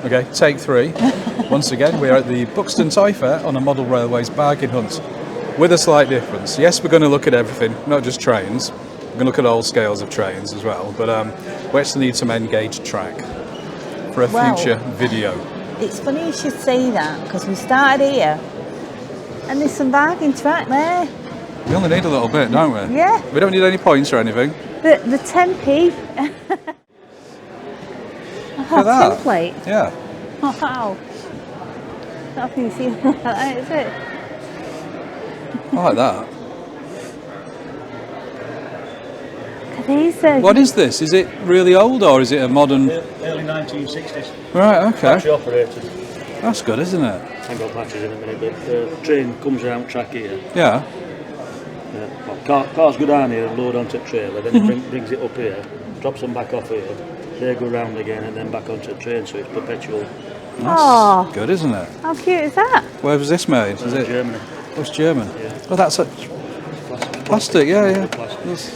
Okay, take 3. Once again, we are at the Buxton Toy Fair on a model railways bargain hunt with a slight difference. Yes, we're going to look at everything, not just trains. We're going to look at all scales of trains as well, but we actually need some end gauge track for a future video. It's funny you should say that, because we started here and there's some bargain track there. We only need a little bit, don't we? Yeah. We don't need any points or anything. The 10p. Look at that. Template. Yeah. Oh, wow. I don't think you've seen that, is it? I like that. Look at these. What is this? Is it really old or is it a modern? Early 1960s. Right, okay. Battery operated. That's good, isn't it? I've got batteries in a minute, but the train comes around track here. Yeah. Well, cars go down here and load onto a trailer, then it brings it up here, drops them back off here, they go round again and then back onto a train, so it's perpetual. That's good, isn't it? How cute is that? Where was this made? Is it Germany. Oh, it's German. Yeah. Oh, that's such plastic. Yeah. Plastic.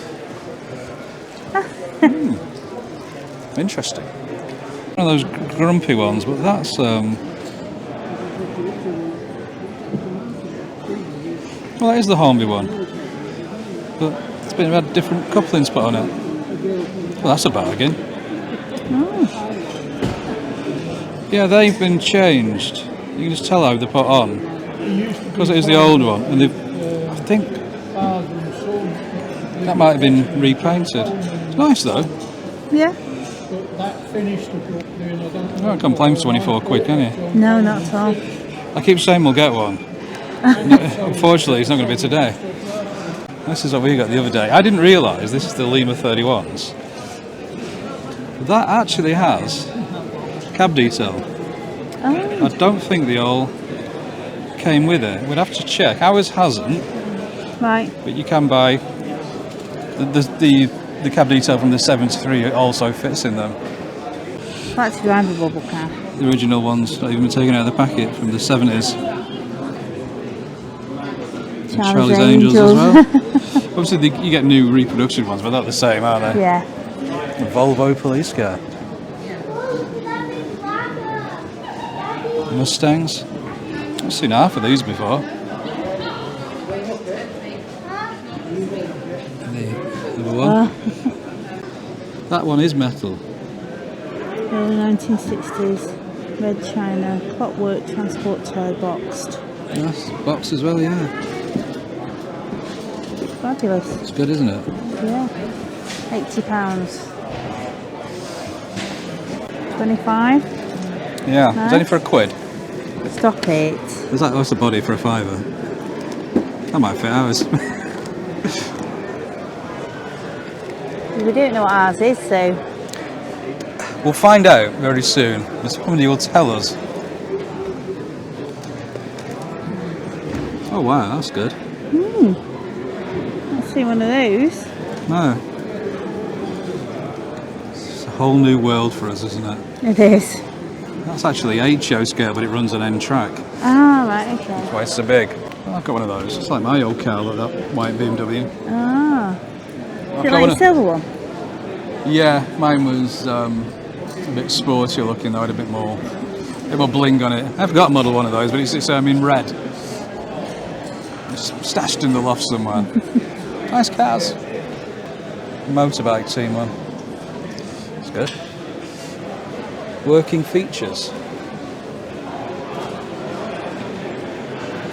Interesting. One of those grumpy ones, but that's well, that is the Hornby one, but it's been had different couplings put on it. Well, that's a bargain. Yeah, they've been changed. You can just tell how they're put on because it is the old one, and I think that might have been repainted. It's nice though. Yeah. You can't complain for 24 quid, can you? No, not at all. I keep saying we'll get one. Unfortunately, it's not going to be today. This is what we got the other day. I didn't realise this is the Lima 31s. That actually has cab detail. Oh. I don't think they all came with it. We'd have to check. Ours hasn't. Right. But you can buy the cab detail from the 73 also fits in them. That's a drivable bubble car. The original ones not even been taken out of the packet from the 70s. Charlie's Angels as well. Obviously you get new reproduction ones, but they're not the same, are they? Yeah. A Volvo police car. Mustangs. I've seen half of these before. Number one. That one is metal. Early 1960s. Red china. Clockwork transport toy boxed. Yes, box as well, yeah. Fabulous. It's good, isn't it? Yeah. £80. 25. Yeah. Nice. It's only for £1. Stop it. That's a body for £5. That might fit ours. We don't know what ours is, so. We'll find out very soon. Somebody will tell us. Oh wow, that's good. Let's see one of those. No. It's a whole new world for us, isn't it? It is. That's actually 8-show scale, but it runs on end track. Ah, right, okay. That's why it's so big. Oh, I've got one of those. It's like my old car, like that white BMW. Ah. I've Is it got like a silver one? Yeah, mine was a bit sportier looking though, had a bit more bling on it. I've got a model one of those, but it's in red. It's stashed in the loft somewhere. Nice cars. Motorbike team one. It's good. Working features.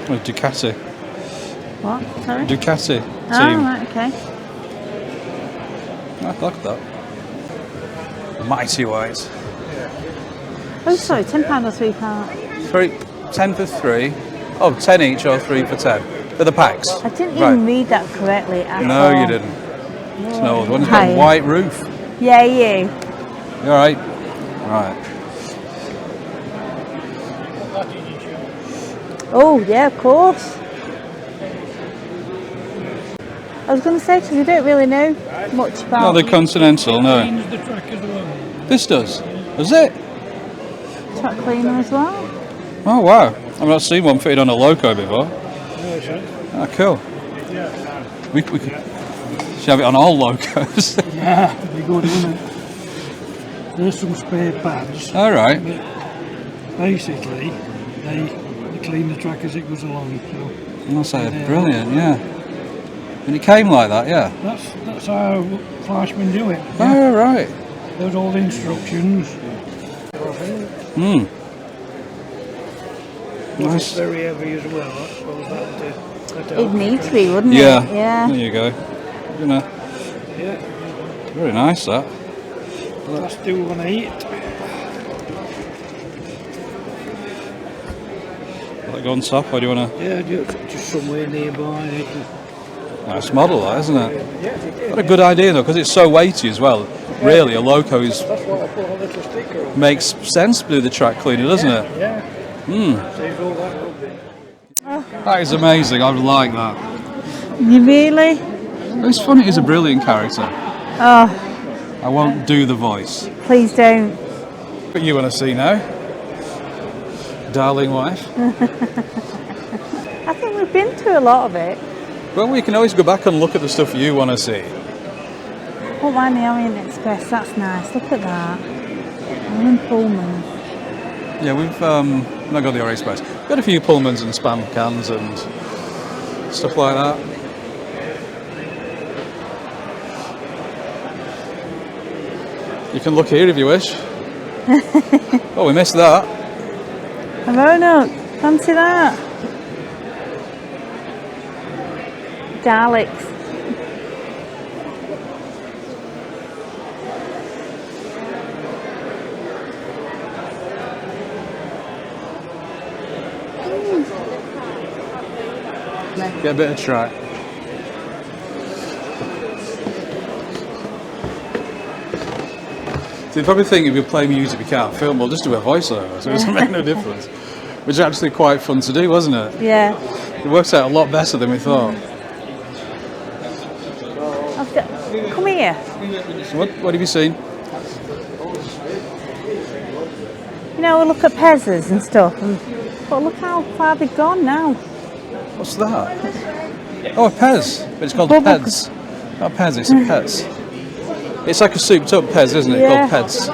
Oh, Ducati. What? Sorry? Ducati team. Oh, right, okay. Oh, look at that. Mighty white. Oh, sorry, £10 or £3? 10 for 3. Oh, 10 each or 3 for 10. For the packs. I didn't even read that correctly at all. No, you didn't. It's an old one. It's got a white roof. Yeah, you. You alright? Right. Oh, yeah, of course. I was going to say, because we don't really know much about... No, the Continental, no. This does? Does it? Track cleaner as well. Oh, wow. I've not seen one fitted on a Loco before. Ah, cool. We could have it on all Locos. Yeah, it'd be good, wouldn't it? There's some spare pads. Alright. basically they clean the track as it goes along. So I'll say brilliant, yeah. And it came like that, yeah. that's how Fleischmann do it. Oh, right. There's all the instructions. Hmm. It's Nice. very heavy as well. I suppose that'd It'd need to be, wouldn't Yeah. it? Yeah. There you go. You know, Yeah. very nice that. Class 218. Will it go on top, or do you want to? Yeah, just somewhere nearby. Nice model, that, isn't it? What a good idea, though, because it's so weighty as well. Really, a loco That's why I put a little sticker on. makes sense to do the track cleaner, doesn't it? Yeah. Saves all that rubbish. That is amazing. I would like that. You really? It's funny. He's a brilliant character. Oh, I won't do the voice, please don't. but you want to see now, darling wife. I think we've been to a lot of it. Well, we can always go back and look at the stuff you want to see. Oh, why the Orient Express? That's nice. Look at that. Alan Pullman. Yeah, we've not got the Orient Express. We've got a few Pullmans and spam cans and stuff like that. You can look here if you wish. Oh, we missed that. A Roanoke. Fancy that. Daleks. Get a bit of track. So you probably think if you play music we can't film, we'll just do a voiceover, so it doesn't make no difference. Which is actually quite fun to do, wasn't it? Yeah. It works out a lot better than we thought. Come here. So what have you seen? You know, we look at Pezzas and stuff, but look how far they've gone now. What's that? Oh, a Pez. But it's called a Bubble- Pez. Not a Pez, it's a Pez. It's like a souped up Pez, isn't it? Yeah. Called Pez.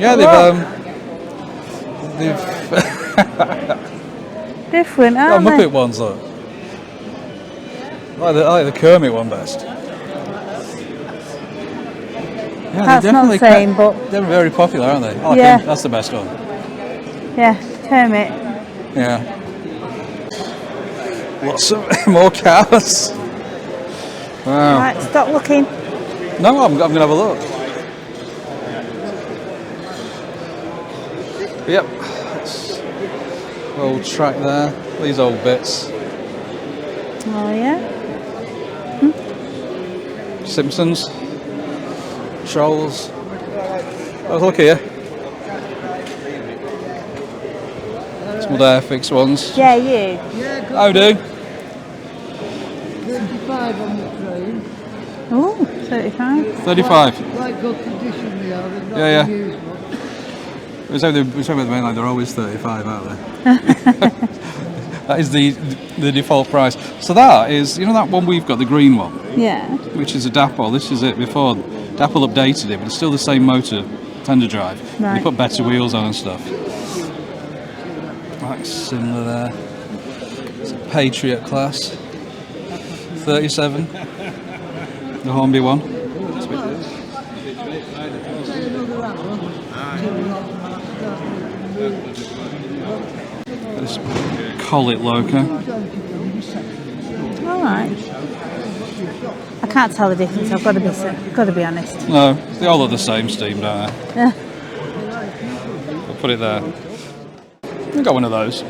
Yeah, they've Different, got aren't they? Muppet ones, look. I like the Kermit one best. Yeah, That's they're not definitely the same, but they're very popular, aren't they? Oh, Yeah. okay, that's the best one. yeah, Kermit. Yeah. Lots of more cars. Wow. Right, stop looking. No, I'm going to have a look. Yep. Old track there. These old bits. Oh yeah. Simpsons. Trolls. Oh, look here. Some Airfix ones. Yeah, you. How do? 35 on the train. Oh, 35. 35. Quite good condition they are. They've not Yeah, been yeah. used much. We was over the main line, they're always 35, aren't they? That is the default price. So that is, you know that one we've got, the green one, Yeah. which is a Dapple. This is it before. Dapple updated it, but it's still the same motor, tender drive. Right. They put better wheels on and stuff. That's similar there. It's a Patriot class. 37. The Hornby one. This Collet Loco. All right. I can't tell the difference. I've got to be honest. No, they all look the same steam, don't they? Yeah. I'll put it there. I've got one of those.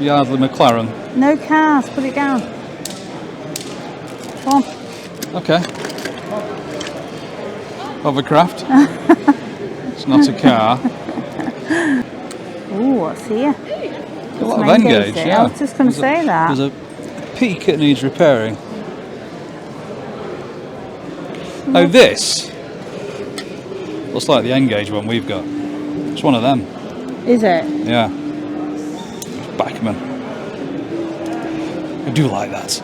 Yardley McLaren. No cars. Put it down. Come on. Okay. Hovercraft. It's not a car. Ooh, what's here? A lot of Main N-gauge, gauge, yeah. I was just going to say that. There's a peak that needs repairing. Now this looks like the N-gauge one we've got. It's one of them. Is it? Yeah. Backman. I do like that.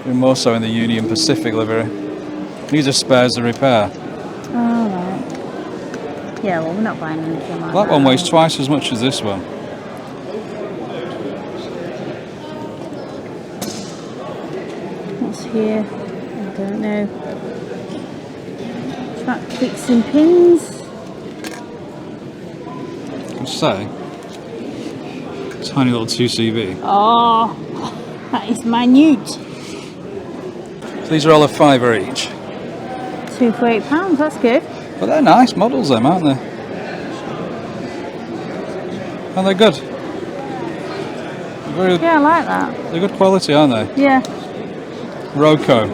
Even more so in the Union Pacific livery. These are spares to repair. All right. Yeah, well, we're not buying anything like That one weighs twice as much as this one. What's here? I don't know. Track picks and pins. I say, tiny little 2CV. Oh, that is minute. So these are all a fiver each. 2 for £8. That's good. But they're nice models, them, aren't they? And they're good. Very, Yeah, I like that. they're good quality, aren't they? Yeah. Roco,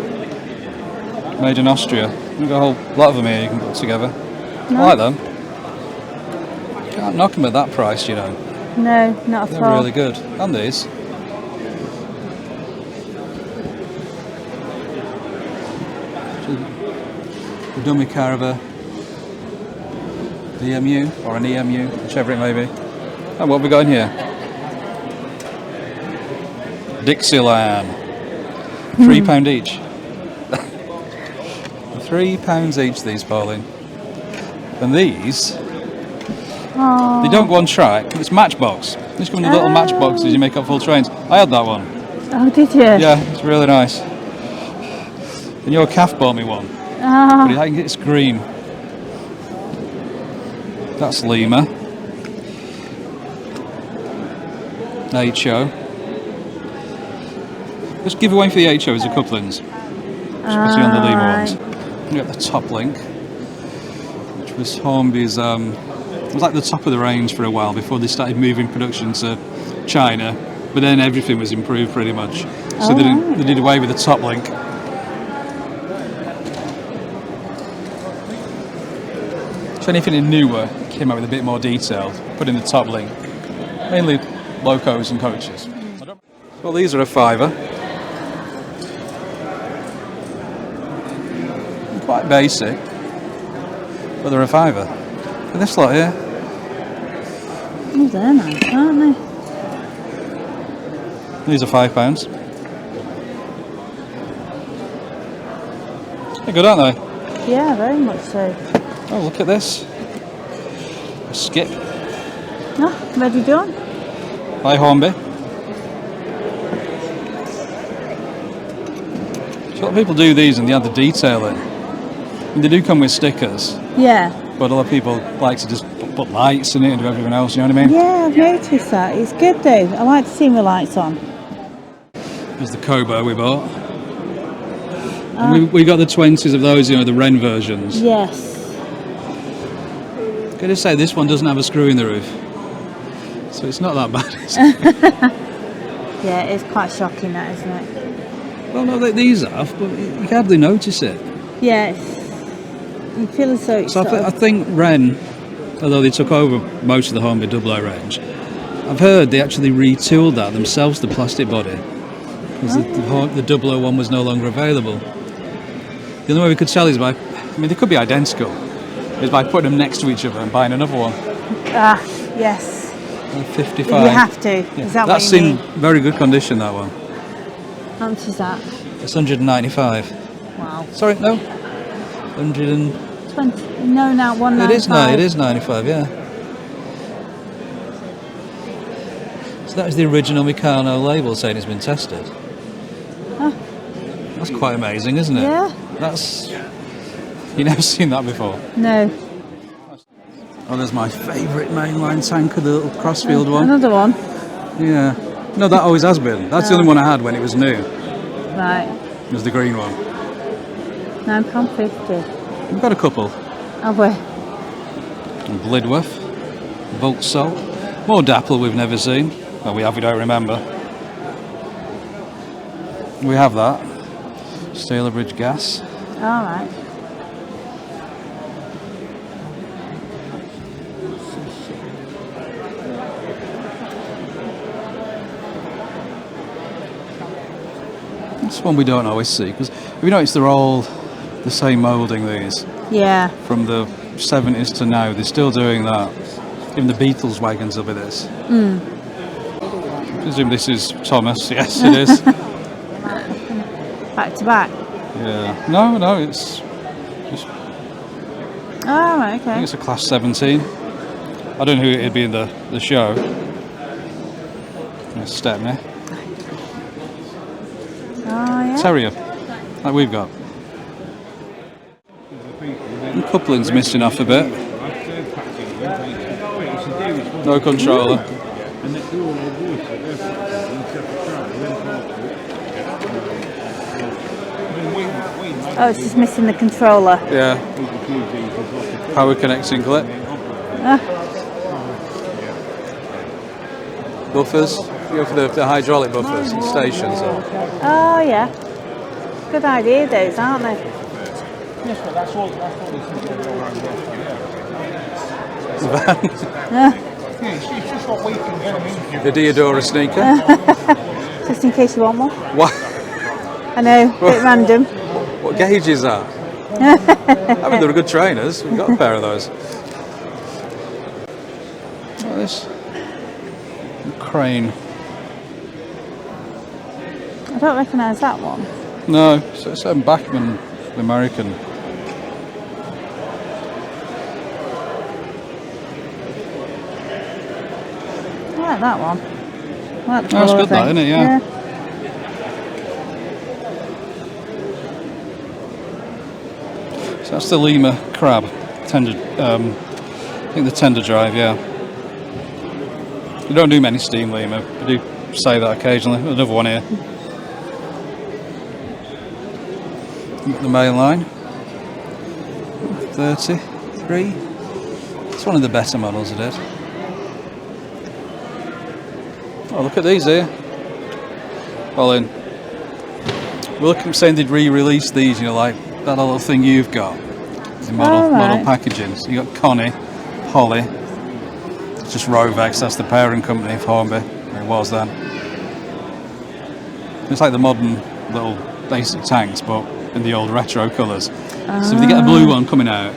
made in Austria. We've got a whole lot of them here you can put together. I Nice. like them. Can't knock them at that price, you know. No, not at They're all. really good. And these. The dummy car of a DMU or an EMU, whichever it may be. And what have we got in here? Dixieland. £3 each. £3 each, these, Pauline. And these, Oh, they don't go on track. It's Matchbox. These come in the little Matchboxes you make up full trains. I had that one. oh, did you? Yeah, it's really nice. And your calf bought me one. Oh, But I think it's green. That's Lima. HO. Just give away for the HO is the couplings. Especially on the Lima ones. You got the Top Link, which was Hornby's. It was like the top of the range for a while before they started moving production to China. But then everything was improved pretty much. So they did away with the Top Link. So anything newer came out with a bit more detail, put in the Top Link. Mainly locos and coaches. Well, these are a fiver. Quite basic, but they're a fiver. And this lot here, oh, they're nice, aren't they? these are £5. They're good, aren't they? Yeah, very much so. Oh, look at this. A skip Oh, ready done? by Hornby. So a lot of people do these and they add the detail in. And they do come with stickers, Yeah. but a lot of people like to just put lights in it and do everything else, you know what I mean? Yeah, I've noticed that. It's good though. I like to see my lights on. There's the Kobo we bought. And we got the 20s of those, you know, the Wren versions. Yes. Can I say this one doesn't have a screw in the roof, so it's not that bad. Is it? Yeah, it's quite shocking that, isn't it? Well, no, these have, but you hardly notice it. Yes. You feel as though it's So I think Wren, although they took over most of the Hornby Double O range, I've heard they actually retooled that themselves, the plastic body, because the Double O one was no longer available. The only way we could sell is by, I mean, they could be identical, is by putting them next to each other and buying another one. Ah, yes. 55. You have to. Yeah. Is that That's what you in mean? very good condition, that one. How much is that? It's 195. Wow. Sorry, no. 100 and... 20. No, now 195. It is 95, yeah. So that is the original Meccano label saying it's been tested. Huh. That's quite amazing, isn't it? Yeah. That's... You've never seen that before. No. Oh, there's my favourite mainline tanker, the little Crossfield one. Another one. Yeah. No, that always has been. That's the only one I had when it was new. Right. It was the green one. £9.50. We've got a couple. Have we? Blidworth, Volksalt, more Dapple we've never seen. Well, we don't remember. We have that. Stalybridge Gas. All right. That's one we don't always see, because we notice they're all the same moulding, these. Yeah. From the 70s to now, they're still doing that. Even the Beatles wagons will be this. I presume this is Thomas. Yes, it is. Back to back. Yeah. No, it's just... Oh, right, I think okay. it's a class 17. I don't know who it'd be in the show. There's Stepney. Oh, yeah. Terrier, like we've got. And coupling's missing off a bit. No controller. Oh, it's just missing the controller. Yeah. Power connecting clip. Buffers. You go for the hydraulic buffers and stations. Oh, yeah. Good idea, those, aren't they? The Diodora sneaker. Just in case you want one. What? I know, a bit random. What gauge is that? I mean, they're good trainers. We've got a pair of those. What is this? Crane. I don't recognise that one. No, it's a Bachman, the American. I like that one. I like the That's colour good, that, thing. isn't it? Yeah. So that's the Lima crab. Tender, I think the tender drive, yeah. You don't do many steam Lima. I do say that occasionally. Another one here. Got the main line. 33. It's one of the better models it is. Oh, look at these here. Colin. We're looking, saying they'd re-release these, you know, like that little thing you've got. The model packaging. So you got Connie, Holly. It's just Rovex, that's the parent company of Hornby. Or it was then. It's like the modern little basic tanks, but in the old retro colours. So if they get a blue one coming out.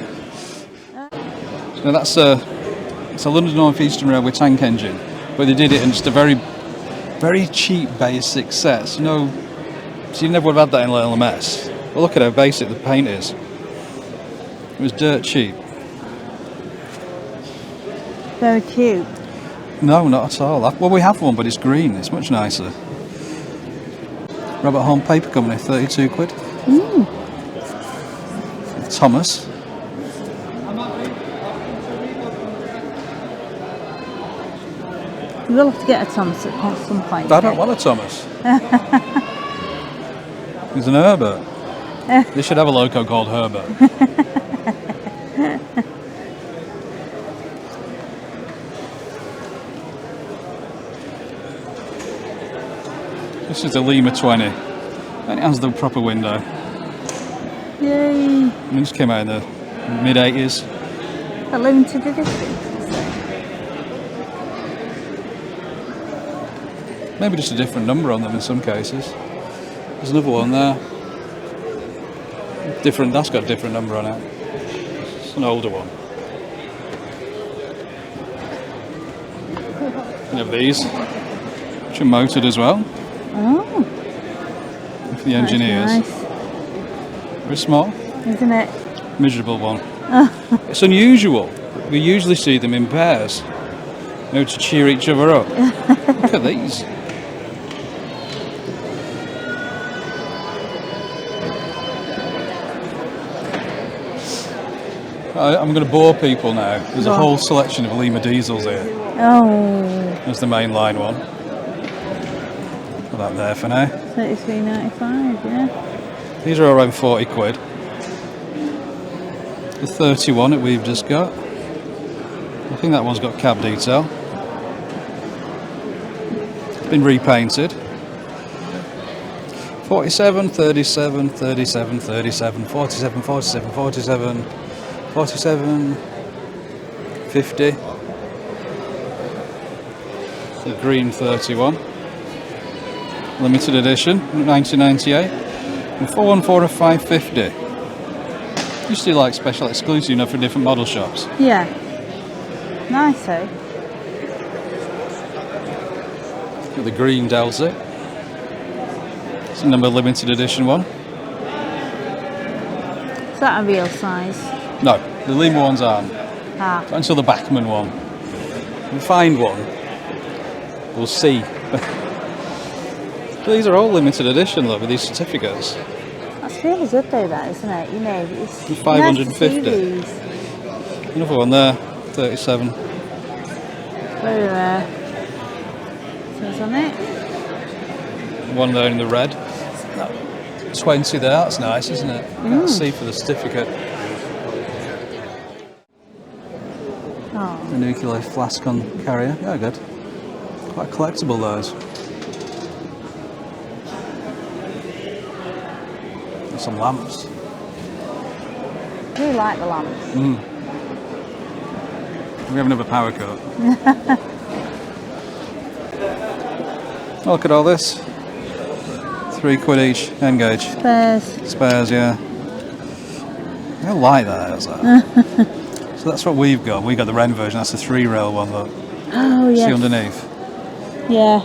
So that's it's a London North Eastern Railway tank engine, but they did it in just a very, very cheap basic set. You know, so you never would have had that in LMS. But look at how basic the paint is. It was dirt cheap. Very cute. No, not at all. Well, we have one, but it's green. It's much nicer. Robert Holm Paper Company, 32 quid. Thomas. You will have to get a Thomas at some point. I don't want a Thomas. He's an Herbert. They should have a loco called Herbert. This is the Lima 20. And it has the proper window. Yay! And it just came out in the mid-80s. A limited edition. Maybe just a different number on them in some cases. There's another one there. Different, that's got a different number on it. It's an older one. You have these, which are motored as well. Oh, For the engineers. nice. Very small. Isn't it? Miserable one. It's unusual. We usually see them in pairs. You know, to cheer each other up. Look at these. I'm going to bore people now. There's a whole selection of Lima diesels here. Oh, There's the mainline one. Put that there for now. 33.95, yeah. These are around 40 quid. The 31 that we've just got. I think that one's got cab detail. Been repainted. 47, 37, 37, 37, 47, 47, 47, 47, 50. The green 31. Limited edition, 1998. And 414 of 550. Used to do like special exclusive, you know, for different model shops. Yeah. Nice, eh? Got the green Delta. It's a number limited edition one. Is that a real size? No, The Lima ones aren't. Ah. Until the Bachmann one. If we find one, we'll see. These are all limited edition, look, with these certificates. That's really good though, that, isn't it? You know, it's 550. nice to see these. Another one there, 37. Very rare. Says on it. One there in the red. 20 there, that's nice, isn't it? Can't see for the certificate. Oh. A nuclear flask on carrier, yeah, good. Quite collectible, those. And some lamps. I do like the lamps. We have another power cut. Look at all this. £3 each, N-gauge. Spares, yeah. I like that, is that? So that's what we've got. We got the Wren version, that's the 3-rail one, look. Oh, yeah. See underneath? Yeah.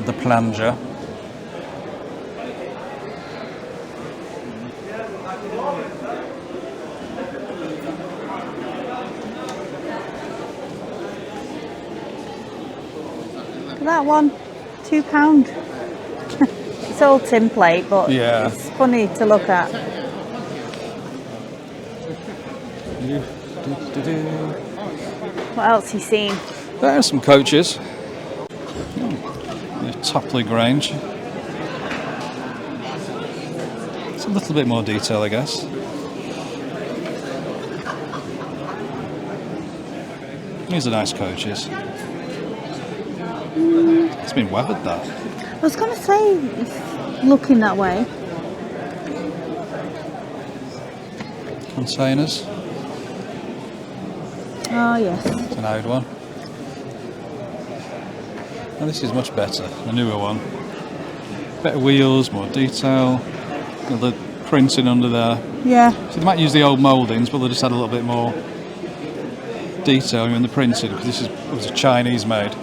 The plunger. That one, £2. It's all tin plate, but Yeah. it's funny to look at. What else you seen? There are some coaches. The Topley Grange. It's a little bit more detail, I guess. These are nice coaches. It's been weathered, that. I was going to say, it's looking that way. Containers. Oh, yes. It's an old one. Oh, this is much better, the newer one. Better wheels, more detail. The printing under there. Yeah. So they might use the old mouldings, but they just had a little bit more detail in the printing because this was a Chinese made.